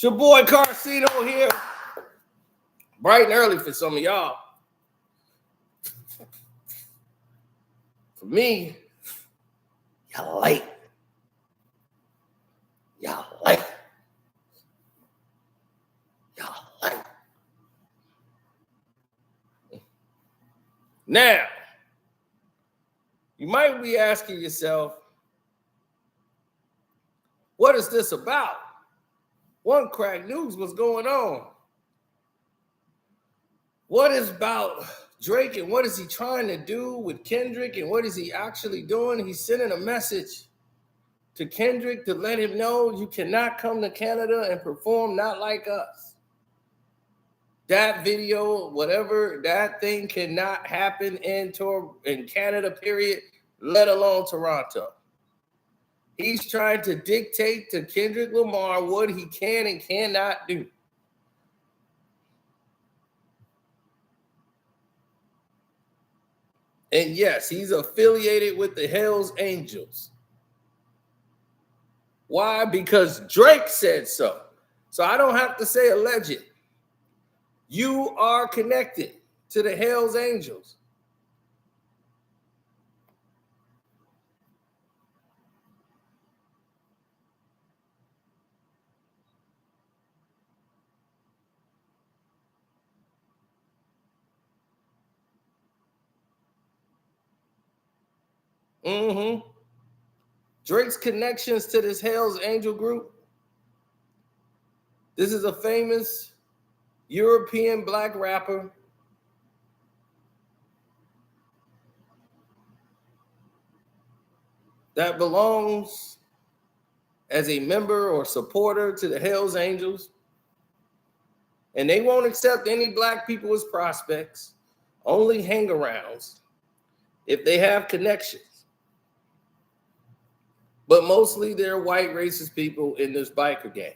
It's your boy Carcino here. Bright and early for some of y'all. For me, y'all late. Y'all late. Y'all late. Now, you might be asking yourself, what is this about? One crack news, what's going on? What is about Drake and what is he trying to do with Kendrick and what is he actually doing? He's sending a message to Kendrick to let him know you cannot come to Canada and perform not like us. That video, whatever, that thing cannot happen in Canada, period, let alone Toronto. He's trying to dictate to Kendrick Lamar what he can and cannot do. And yes, he's affiliated with the Hells Angels. Why? Because Drake said so. So I don't have to say alleged. You are connected to the Hells Angels. Drake's connections to this Hells Angel group. This is a famous European black rapper. That belongs as a member or supporter to the Hells Angels. And they won't accept any black people as prospects, only hang-arounds if they have connections. But mostly they're white racist people in this biker gang.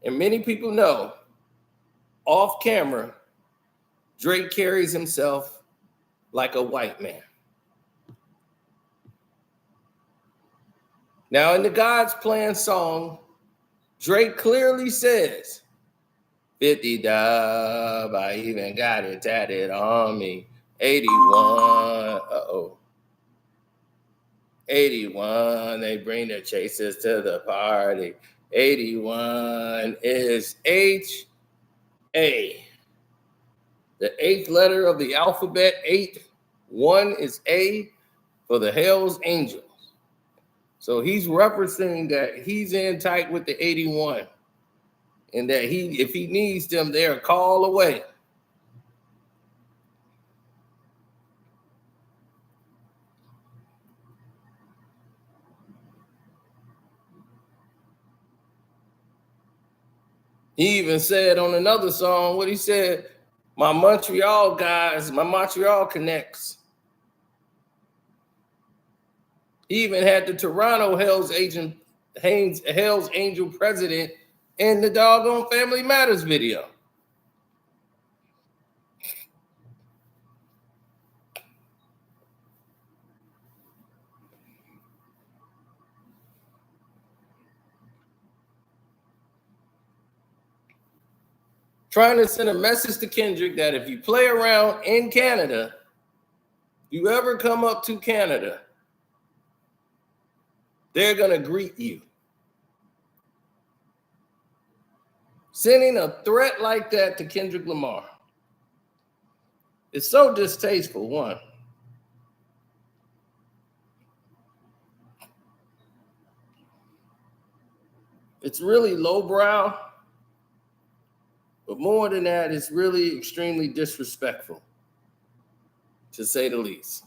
And many people know, off camera, Drake carries himself like a white man. Now, in the God's Plan song, Drake clearly says, 50 dub, I even got it tatted on me. 81, 81, they bring the chasers to the party. 81 is H-A. The eighth letter of the alphabet, 8. 1 is A for the Hells Angels. So he's referencing that he's in tight with the 81. And that if he needs them, they're a call away. He even said on another song, what he said, my Montreal guys, my Montreal connects. He even had the Toronto Hells Angel president in the doggone Family Matters video. Trying to send a message to Kendrick that if you play around in Canada, you ever come up to Canada, they're going to greet you. Sending a threat like that to Kendrick Lamar is so distasteful, one. It's really lowbrow, but more than that, it's really extremely disrespectful, to say the least.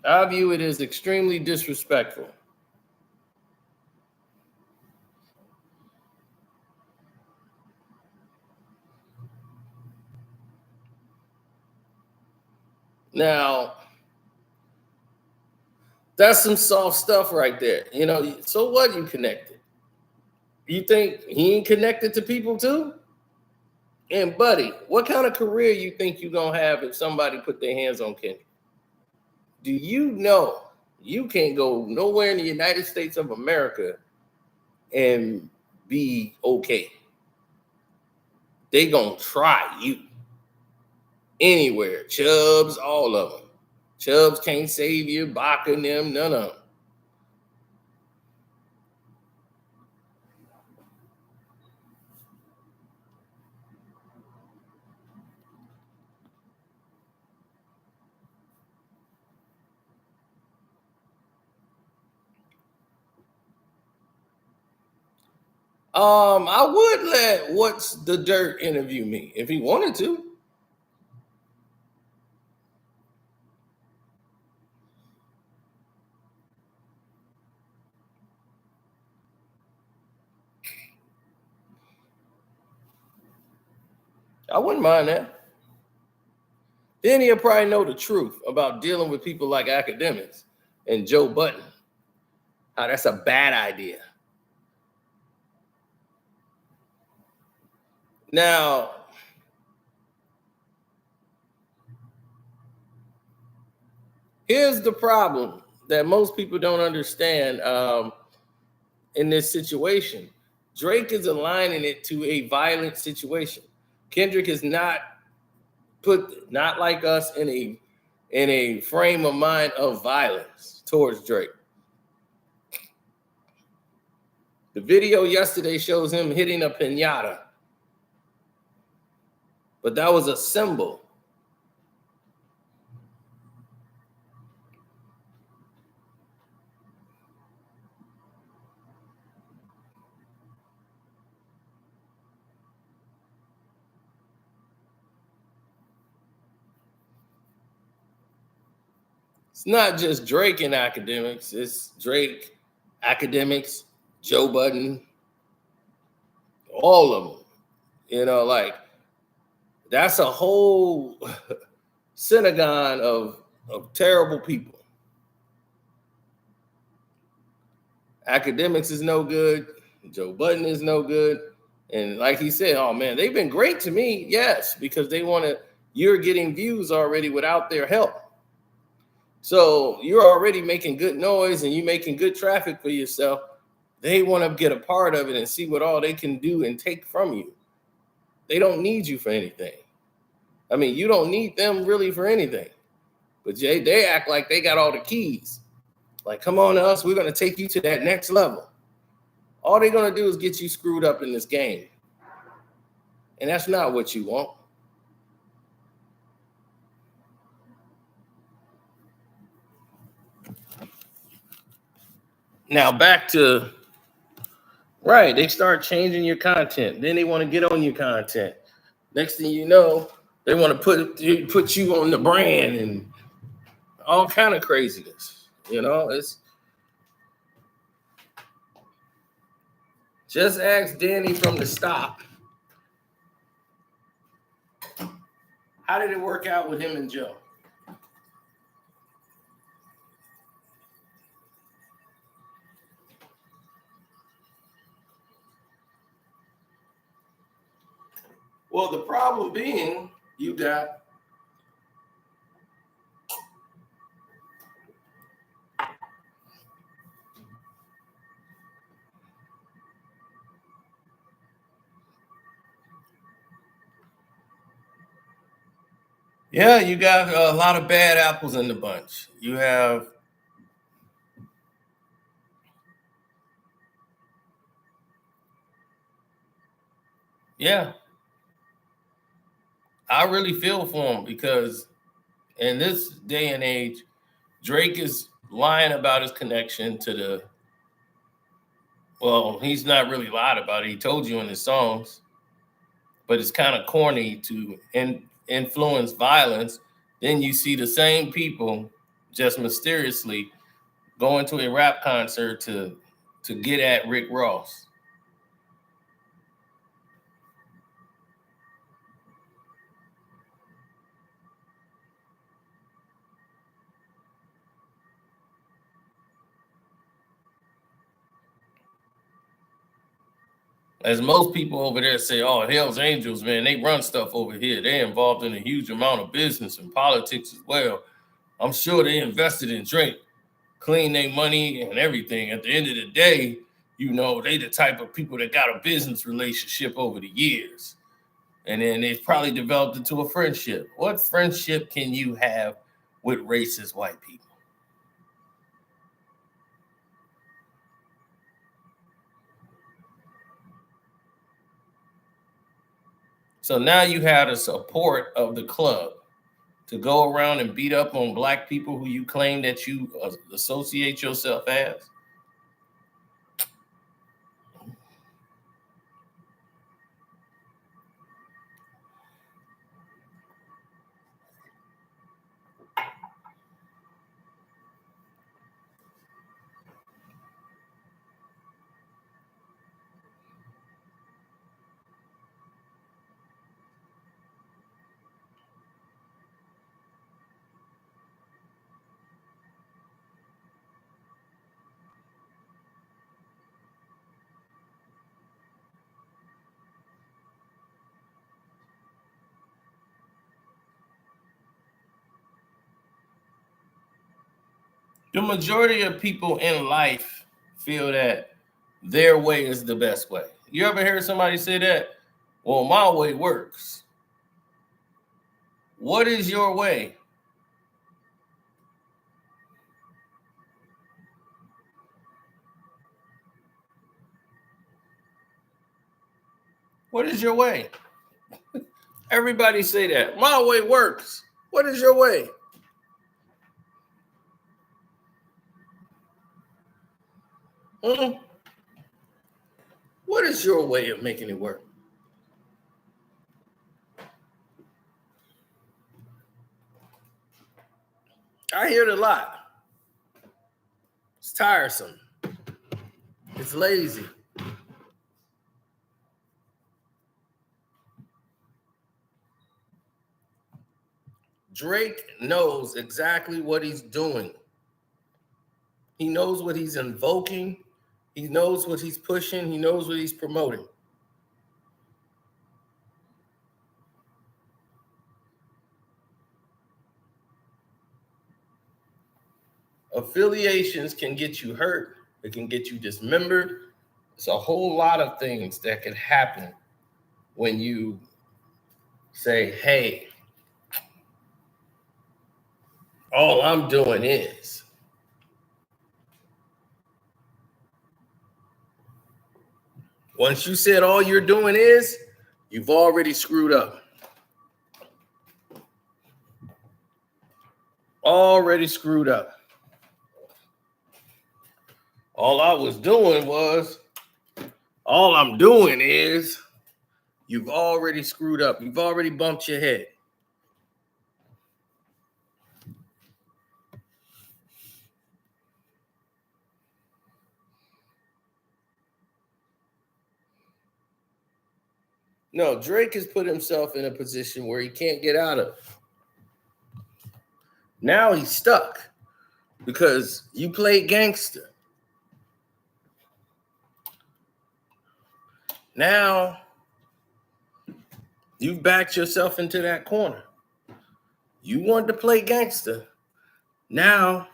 I view it as extremely disrespectful. Now, that's some soft stuff right there. You know, so what, you connected? You think he ain't connected to people too? And buddy, what kind of career you think you're gonna have if somebody put their hands on Kendrick? Do you know you can't go nowhere in the United States of America and be okay? They gonna try you anywhere. Chubbs, all of them. Chubbs can't save you. Bach and them, none of them. I would let What's the Dirt interview me if he wanted to. I wouldn't mind that. Then he'll probably know the truth about dealing with people like academics and Joe Button. How that's a bad idea. Now, here's the problem that most people don't understand in this situation. Drake is aligning it to a violent situation. Kendrick is not like us in a frame of mind of violence towards Drake. The video yesterday shows him hitting a pinata, but that was a symbol. It's not just Drake and academics, it's Drake, academics, Joe Budden, all of them. Like that's a whole synagogue of terrible people. Academics is no good. Joe Budden is no good. And like he said, oh man, they've been great to me. Yes, because you're getting views already without their help. So you're already making good noise and you're making good traffic for yourself. They want to get a part of it and see what all they can do and take from you. They don't need you for anything. I mean, you don't need them really for anything. But they act like they got all the keys. Like, come on to us, we're going to take you to that next level. All they're going to do is get you screwed up in this game. And that's not what you want. Now, back to, right, they start changing your content. Then they want to get on your content. Next thing you know, they want to put you on the brand and all kind of craziness. It's just ask Danny from the stop. How did it work out with him and Joe? Well, the problem being you got you got a lot of bad apples in the bunch. You have yeah. I really feel for him because in this day and age, Drake is lying about his connection to well, he's not really lied about it. He told you in his songs, but it's kind of corny to influence violence. Then you see the same people just mysteriously going to a rap concert to get at Rick Ross. As most people over there say, oh, Hell's Angels, man, they run stuff over here. They're involved in a huge amount of business and politics as well. I'm sure they invested in Drake, clean their money and everything. At the end of the day, you know, they the type of people that got a business relationship over the years. And then they've probably developed into a friendship. What friendship can you have with racist white people? So now you have the support of the club to go around and beat up on black people who you claim that you associate yourself as. The majority of people in life feel that their way is the best way. You ever hear somebody say that? Well, my way works. What is your way? What is your way? Everybody say that. My way works. What is your way? Hmm? What is your way of making it work? I hear it a lot. It's tiresome. It's lazy. Drake knows exactly what he's doing. He knows what he's invoking. He knows what he's pushing. He knows what he's promoting. Affiliations can get you hurt. It can get you dismembered. It's a whole lot of things that can happen when you say, hey, all I'm doing is. Once you said all you're doing is, you've already screwed up. Already screwed up. All I was doing was, all I'm doing is, you've already screwed up. You've already bumped your head. No, Drake has put himself in a position where he can't get out of. Now he's stuck because you played gangster. Now you've backed yourself into that corner. You wanted to play gangster. Now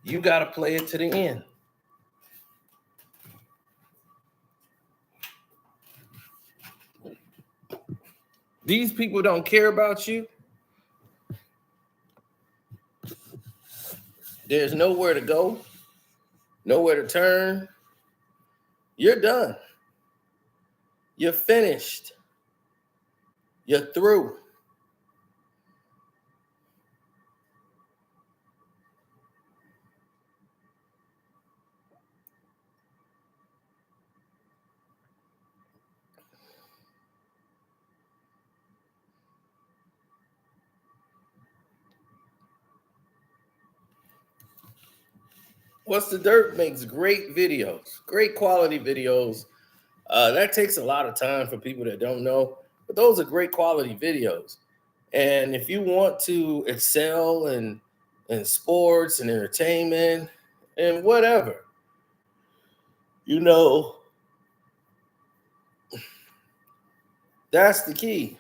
you got to play it to the end. These people don't care about you. There's nowhere to go, nowhere to turn. You're done. You're finished. You're through. What's the Dirt makes great videos, great quality videos. That takes a lot of time for people that don't know, but those are great quality videos. And if you want to excel in sports and entertainment and whatever, you know, That's the key.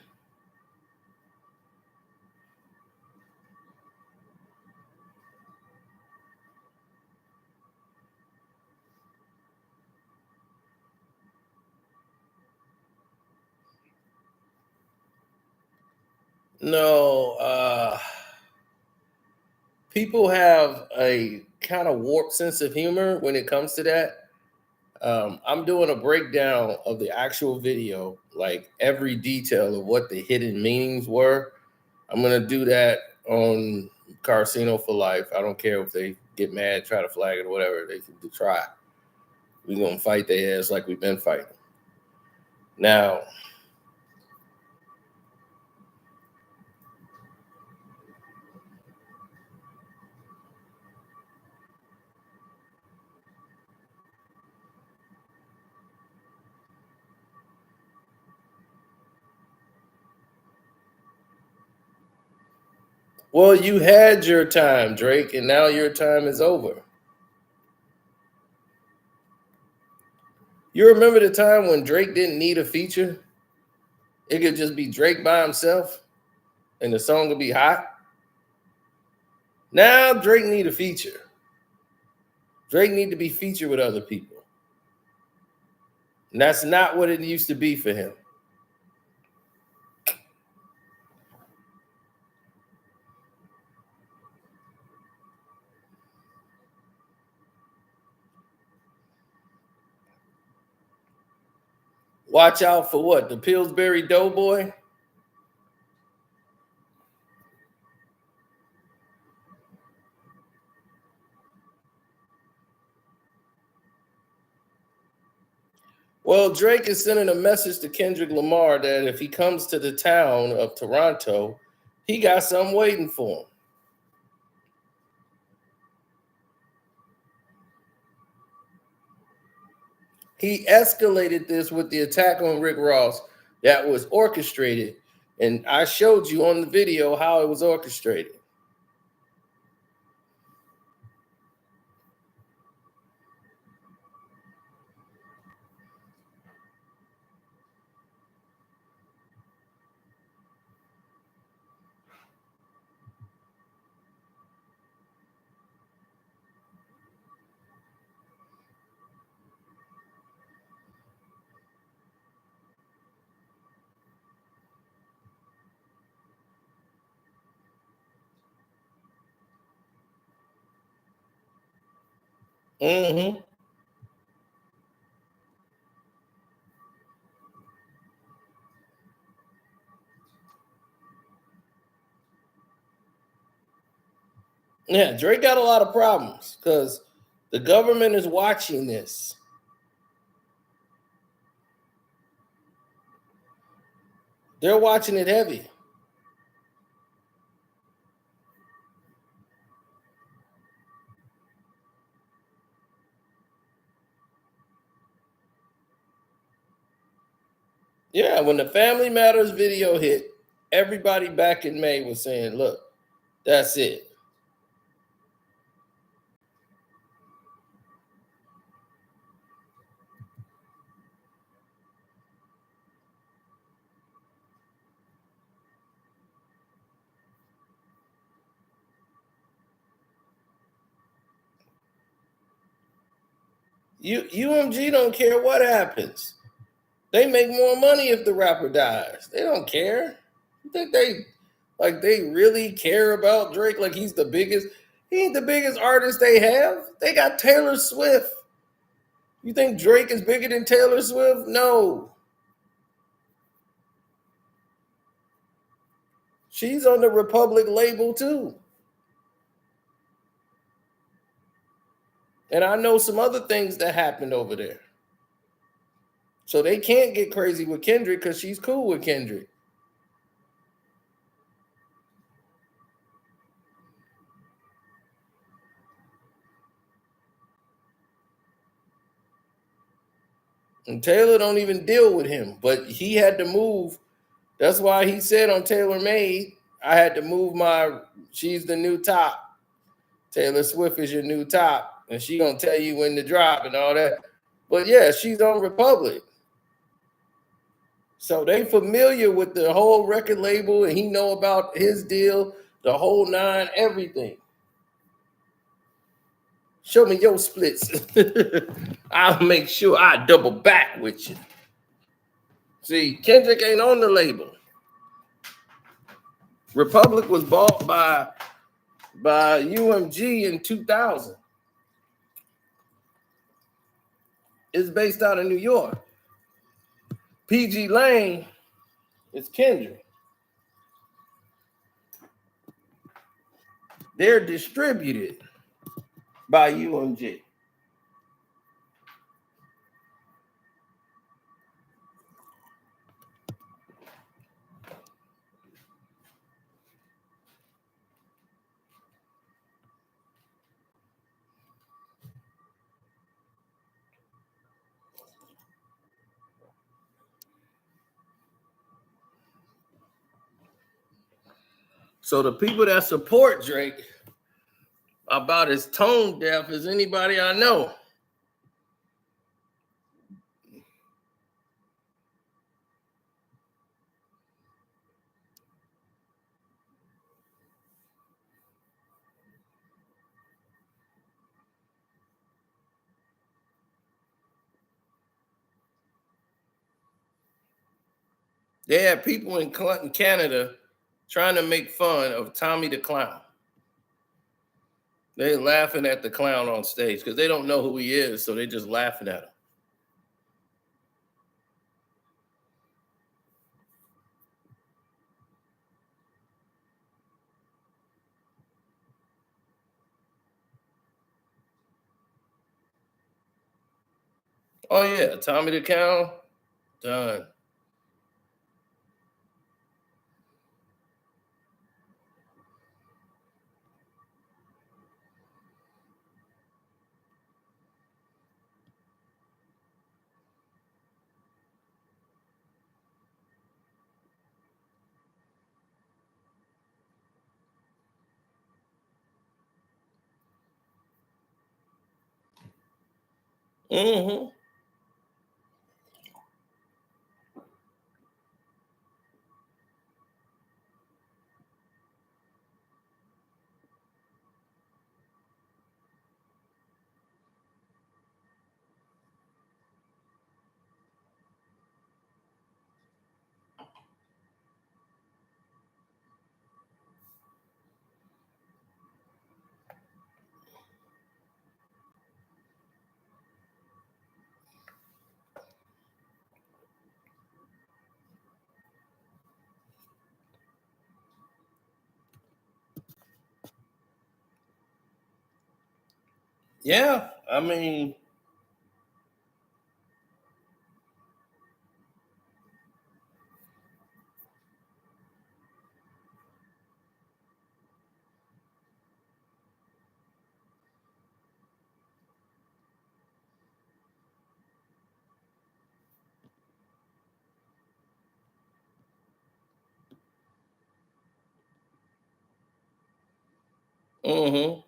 No, people have a kind of warped sense of humor when it comes to that. I'm doing a breakdown of the actual video, like every detail of what the hidden meanings were. I'm gonna do that on Carcino for Life. I don't care if they get mad, try to flag it or whatever. They can try. We're gonna fight their ass like we've been fighting. Now, well, you had your time, Drake, and now your time is over. You remember the time when Drake didn't need a feature? It could just be Drake by himself and the song would be hot. Now Drake need a feature. Drake need to be featured with other people. And that's not what it used to be for him. Watch out for what? The Pillsbury Doughboy? Well, Drake is sending a message to Kendrick Lamar that if he comes to the town of Toronto, he got something waiting for him. He escalated this with the attack on Rick Ross that was orchestrated. And I showed you on the video how it was orchestrated. Mm-hmm. Yeah, Drake got a lot of problems because the government is watching this. They're watching it heavy. Yeah, when the Family Matters video hit, everybody back in May was saying, look, that's it. UMG don't care what happens. They make more money if the rapper dies. They don't care. You think they really care about Drake like he's the biggest? He ain't the biggest artist they have. They got Taylor Swift. You think Drake is bigger than Taylor Swift? No. She's on the Republic label too. And I know some other things that happened over there. So they can't get crazy with Kendrick because she's cool with Kendrick. And Taylor don't even deal with him, but he had to move. That's why he said on Taylor Made, I had to move she's the new top. Taylor Swift is your new top. And she gonna tell you when to drop and all that. But yeah, she's on Republic. So they familiar with the whole record label, and he know about his deal, the whole nine, everything. Show me your splits. I'll make sure I double back with you. See, Kendrick ain't on the label. Republic was bought by UMG in 2000. It's based out of New York. PG Lane is Kendrick. They're distributed by UMG. So the people that support Drake about as tone deaf as anybody I know. They had people in Canada trying to make fun of Tommy the Clown. They're laughing at the clown on stage because they don't know who he is, so they're just laughing at him. Oh yeah, Tommy the Clown, done. Mm-hmm. Yeah, I mean, mm-hmm.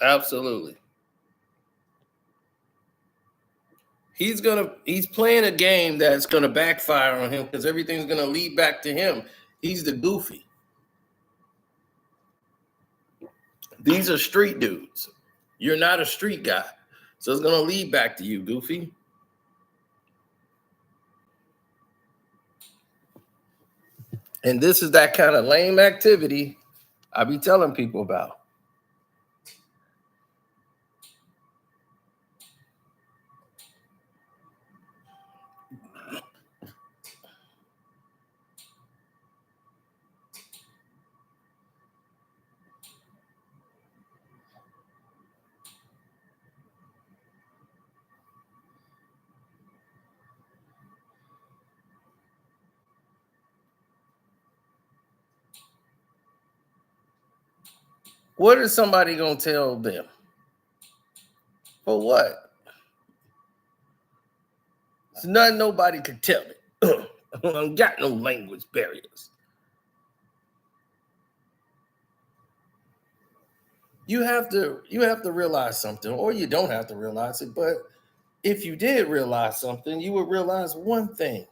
Absolutely. He's playing a game that's gonna backfire on him because everything's gonna lead back to him. He's the goofy. These are street dudes. You're not a street guy. So it's gonna lead back to you, goofy. And this is that kind of lame activity I be telling people about. What is somebody gonna tell them? For what? It's nothing nobody could tell me. I don't got no language barriers. you have to realize something, or you don't have to realize it, but if you did realize something, you would realize one thing.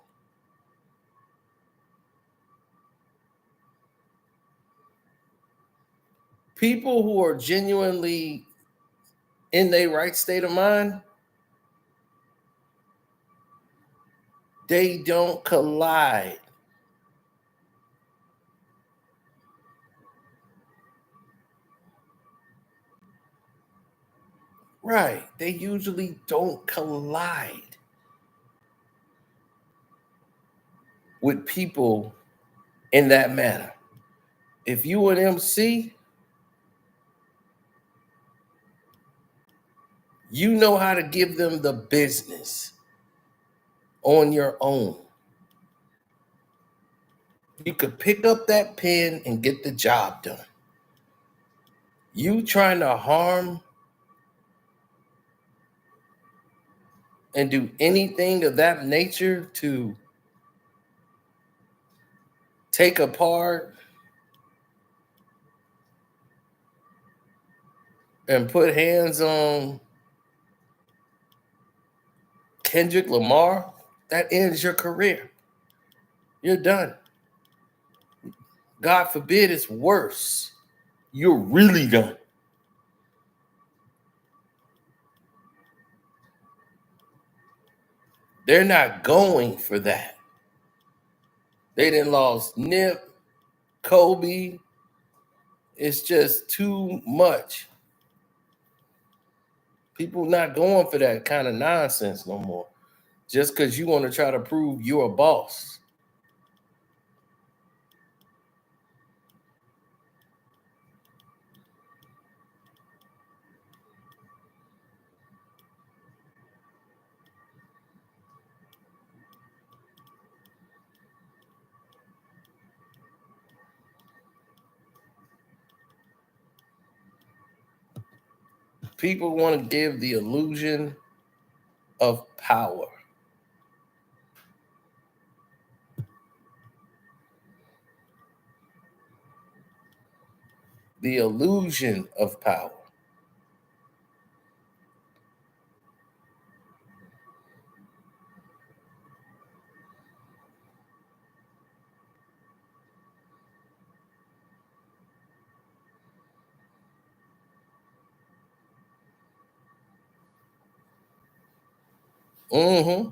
People who are genuinely in their right state of mind, they don't collide. Right. They usually don't collide with people in that manner. If you an MC, you know how to give them the business on your own. You could pick up that pen and get the job done. You trying to harm and do anything of that nature to take apart and put hands on Kendrick Lamar, that ends your career. You're done. God forbid it's worse. You're really done. They're not going for that. They done lost Nip, Kobe. It's just too much. People not going for that kind of nonsense no more. Just because you want to try to prove you're a boss. People want to give the illusion of power. The illusion of power. Mm-hmm.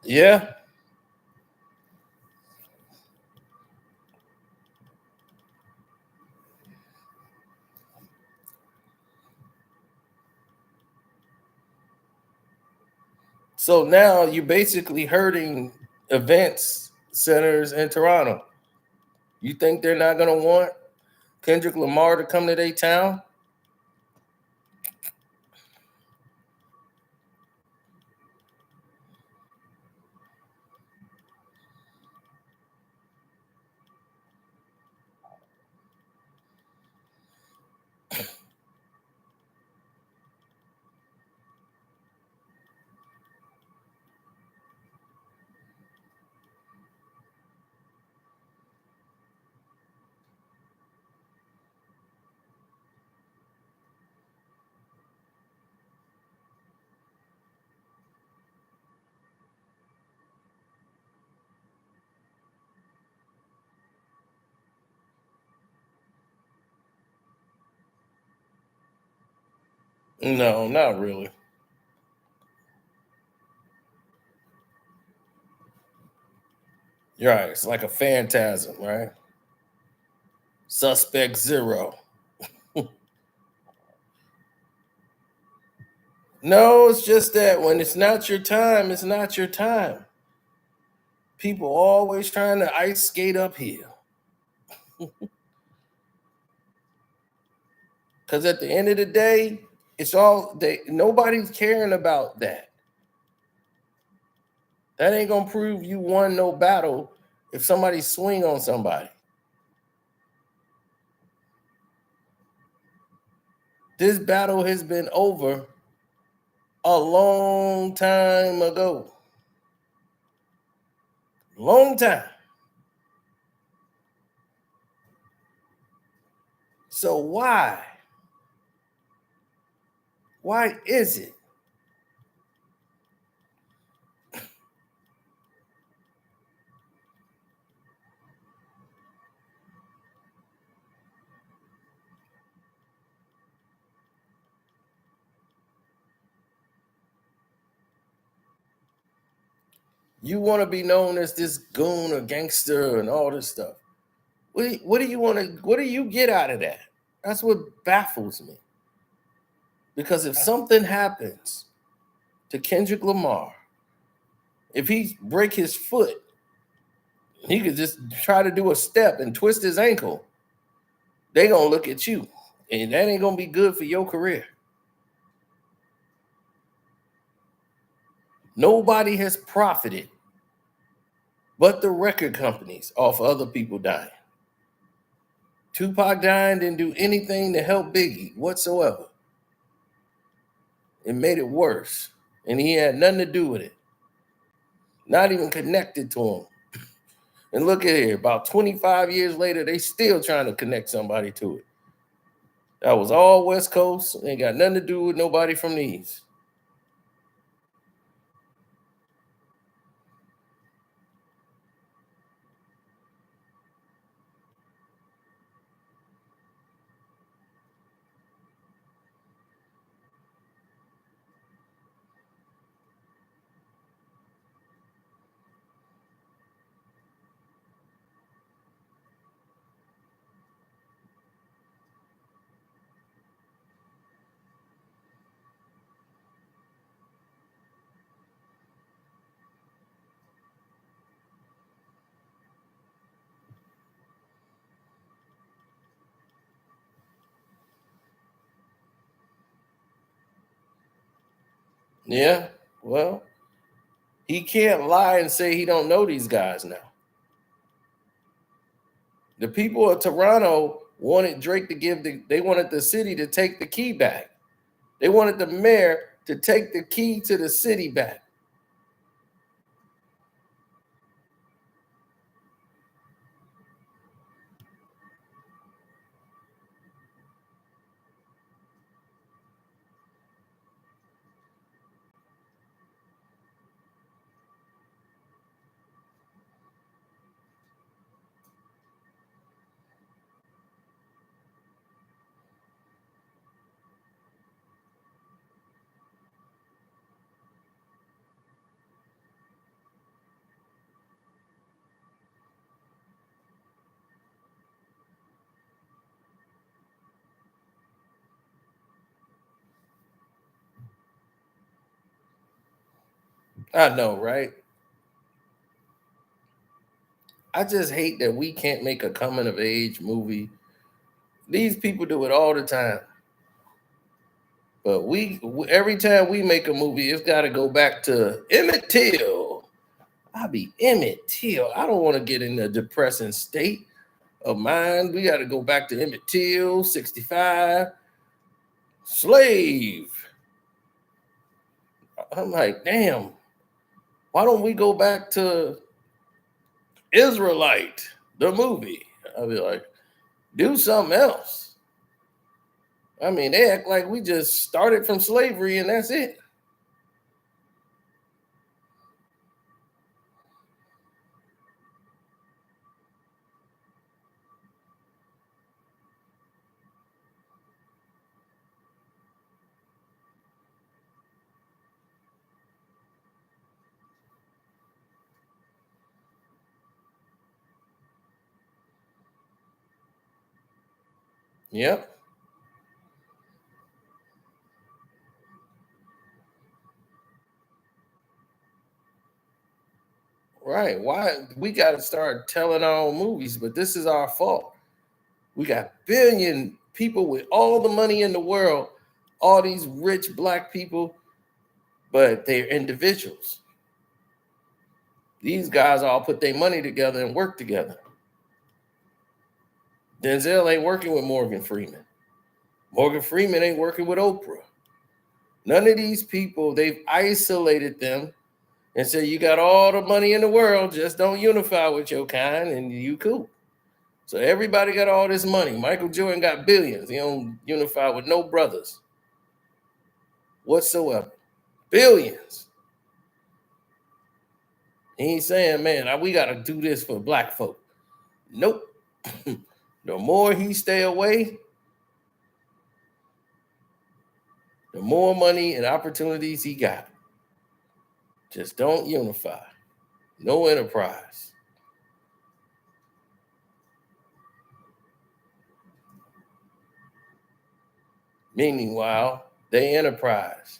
Yeah. So now you're basically hurting events centers in Toronto. You think they're not gonna want Kendrick Lamar to come to their town? No, not really. You're right. It's like a phantasm, right? Suspect zero. No, it's just that when it's not your time, it's not your time. People always trying to ice skate uphill. Because at the end of the day, nobody's caring about that. That ain't gonna prove you won no battle if somebody swing on somebody. This battle has been over a long time ago. Long time. So why? Why is it? You want to be known as this goon or gangster and all this stuff. What do you want to? What do you get out of that? That's what baffles me. Because if something happens to Kendrick Lamar, if he break his foot, he could just try to do a step and twist his ankle. They gonna look at you, and that ain't gonna be good for your career. Nobody has profited but the record companies off other people dying. Tupac dying didn't do anything to help Biggie whatsoever. It made it worse, and he had nothing to do with it. Not even connected to him. And look at here, about 25 years later, they still trying to connect somebody to it. That was all West Coast. Ain't got nothing to do with nobody from the East. Yeah, well, he can't lie and say he don't know these guys now. The people of Toronto wanted Drake to they wanted the city to take the key back. They wanted the mayor to take the key to the city back. I know, right? I just hate that we can't make a coming of age movie. These people do it all the time. But every time we make a movie, it's got to go back to Emmett Till. I be Emmett Till. I don't want to get in a depressing state of mind. We got to go back to Emmett Till, 65, slave. I'm like, damn, why don't we go back to Israelite, the movie? I'll be like, do something else. I mean, they act like we just started from slavery and that's it. Yep. Right. Why we got to start telling our own movies, but this is our fault. We got billion people with all the money in the world, all these rich black people, but they're individuals. These guys all put their money together and work together. Denzel ain't working with Morgan Freeman. Morgan Freeman ain't working with Oprah. None of these people, they've isolated them and said, you got all the money in the world, just don't unify with your kind and you cool. So everybody got all this money. Michael Jordan got billions. He don't unify with no brothers whatsoever. Billions. He ain't saying, man, we got to do this for black folk. Nope. The more he stay away, the more money and opportunities he got. Just don't unify. No enterprise. Meanwhile, they enterprise.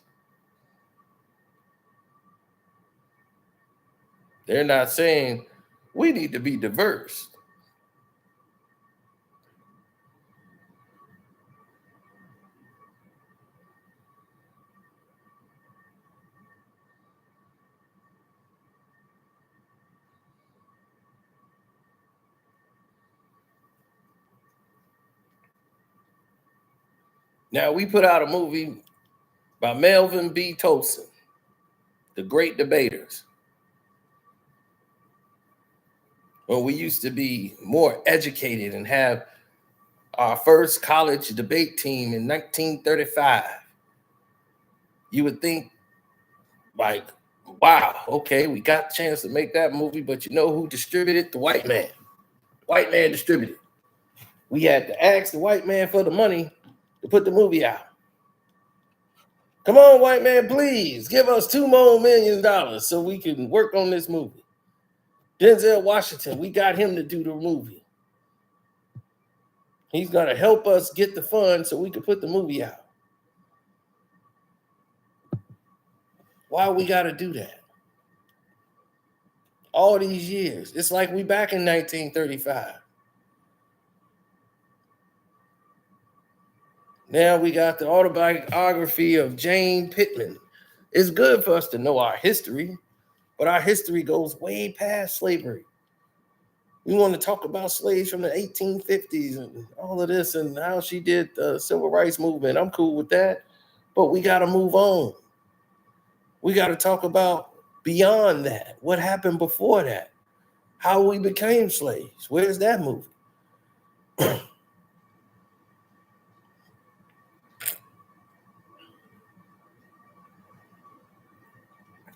They're not saying we need to be diverse. Now, we put out a movie by Melvin B. Tolson, The Great Debaters. When we used to be more educated and have our first college debate team in 1935, you would think, like, wow, okay, we got the chance to make that movie, but you know who distributed? The white man. White man distributed. We had to ask the white man for the money to put the movie out. Come on, white man, please give us $2 more million so we can work on this movie. Denzel Washington, we got him to do the movie. He's going to help us get the funds so we can put the movie out. Why we got to do that? All these years. It's like we back in 1935. Now we got the autobiography of Jane Pittman. It's good for us to know our history, but our history goes way past slavery. We want to talk about slaves from the 1850s and all of this and how she did the civil rights movement. I'm cool with that, but we got to move on. We got to talk about beyond that. What happened before that? How we became slaves. Where's that movie?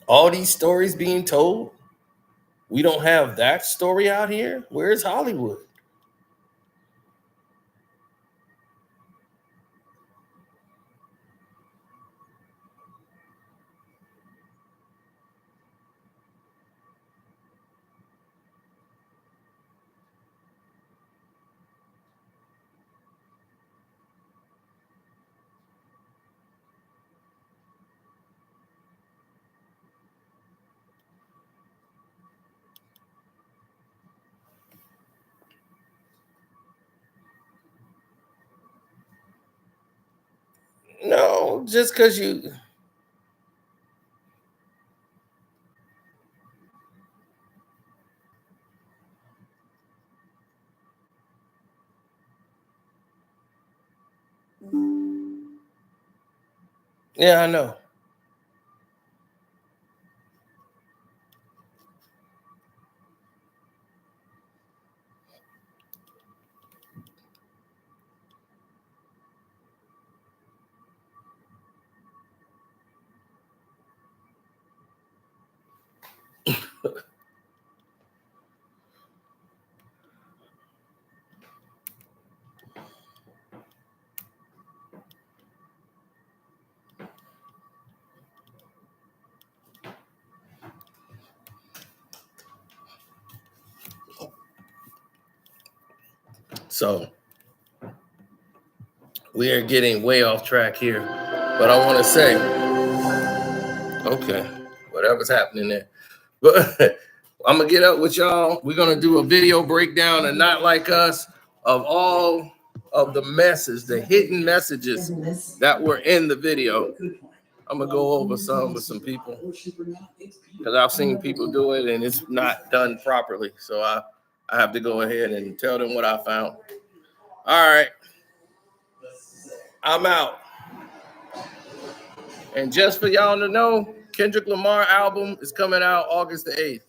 All these stories being told, we don't have that story out here. Where's Hollywood? No, just because you... Yeah, I know. So we are getting way off track here, but I want to say, okay, whatever's happening there. But I'm going to get up with y'all. We're going to do a video breakdown of Not Like Us. of all of the messages, the hidden messages that were in the video. I'm gonna go over some with some people because I've seen people do it and it's not done properly. So I have to go ahead and tell them what I found. All right, I'm out. And just for y'all to know, Kendrick Lamar album is coming out August the 8th.